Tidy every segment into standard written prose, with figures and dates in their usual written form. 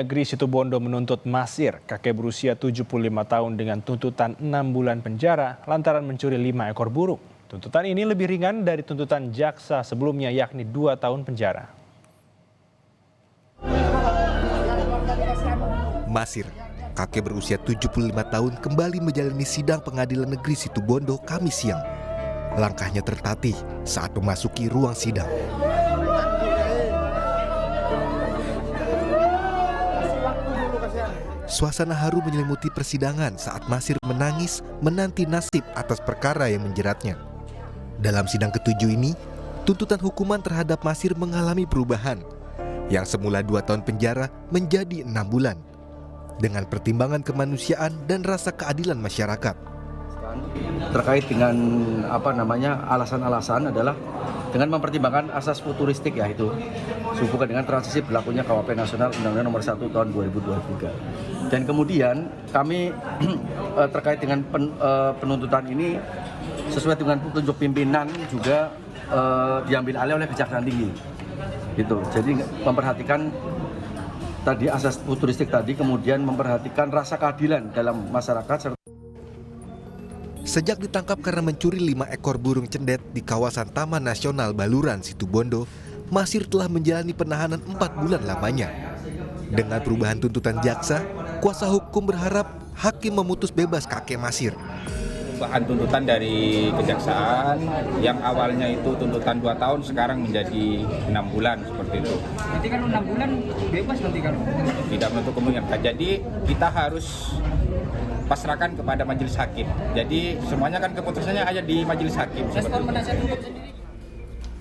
Negeri Situbondo menuntut Masir, kakek berusia 75 tahun dengan tuntutan 6 bulan penjara lantaran mencuri 5 ekor burung. Tuntutan ini lebih ringan dari tuntutan jaksa sebelumnya yakni 2 tahun penjara. Masir, kakek berusia 75 tahun kembali menjalani sidang pengadilan negeri Situbondo Kamis siang. Langkahnya tertatih saat memasuki ruang sidang. Suasana haru menyelimuti persidangan saat Masir menangis menanti nasib atas perkara yang menjeratnya. Dalam sidang ketujuh ini, tuntutan hukuman terhadap Masir mengalami perubahan, yang semula 2 tahun penjara menjadi 6 bulan, dengan pertimbangan kemanusiaan dan rasa keadilan masyarakat. Terkait dengan alasan-alasan adalah dengan mempertimbangkan asas futuristik, yaitu sehubungan dengan transisi berlakunya KUHP Nasional Undang-Undang Nomor 1 Tahun 2023. Dan kemudian kami terkait dengan penuntutan ini sesuai dengan petunjuk pimpinan juga diambil alih oleh Kejaksaan Tinggi. Gitu. Jadi memperhatikan tadi asas futuristik tadi, kemudian memperhatikan rasa keadilan dalam masyarakat. Sejak ditangkap karena mencuri 5 ekor burung cendet di kawasan Taman Nasional Baluran, Situbondo, Masir telah menjalani penahanan 4 bulan lamanya. Dengan perubahan tuntutan jaksa, kuasa hukum berharap hakim memutus bebas kakek Masir. Perubahan tuntutan dari kejaksaan yang awalnya itu tuntutan 2 tahun sekarang menjadi 6 bulan seperti itu. Nanti kan 6 bulan bebas nanti kan? Tidak menutup kemungkinan. Jadi kita harus pasrahkan kepada majelis hakim. Jadi semuanya kan keputusannya ada di majelis hakim.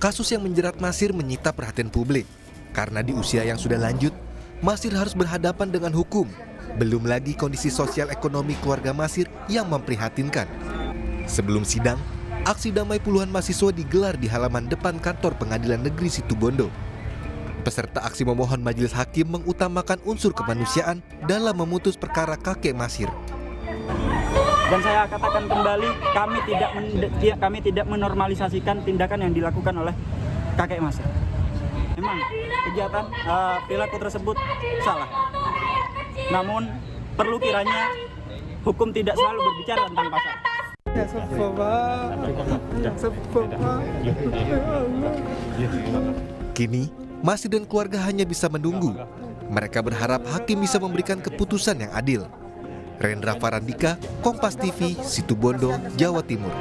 Kasus yang menjerat Masir menyita perhatian publik karena di usia yang sudah lanjut, Masir harus berhadapan dengan hukum. Belum lagi kondisi sosial ekonomi keluarga Masir yang memprihatinkan. Sebelum sidang, aksi damai puluhan mahasiswa digelar di halaman depan kantor Pengadilan Negeri Situbondo. Peserta aksi memohon majelis hakim mengutamakan unsur kemanusiaan dalam memutus perkara kakek Masir. Dan saya katakan kembali, kami tidak menormalisasikan tindakan yang dilakukan oleh kakek Masir. Memang kejahatan perilaku tersebut salah. Namun perlu kiranya hukum tidak selalu berbicara tentang pasal. Kini, Masir dan keluarga hanya bisa menunggu. Mereka berharap hakim bisa memberikan keputusan yang adil. Rendra Farandika, Kompas TV, Situbondo, Jawa Timur.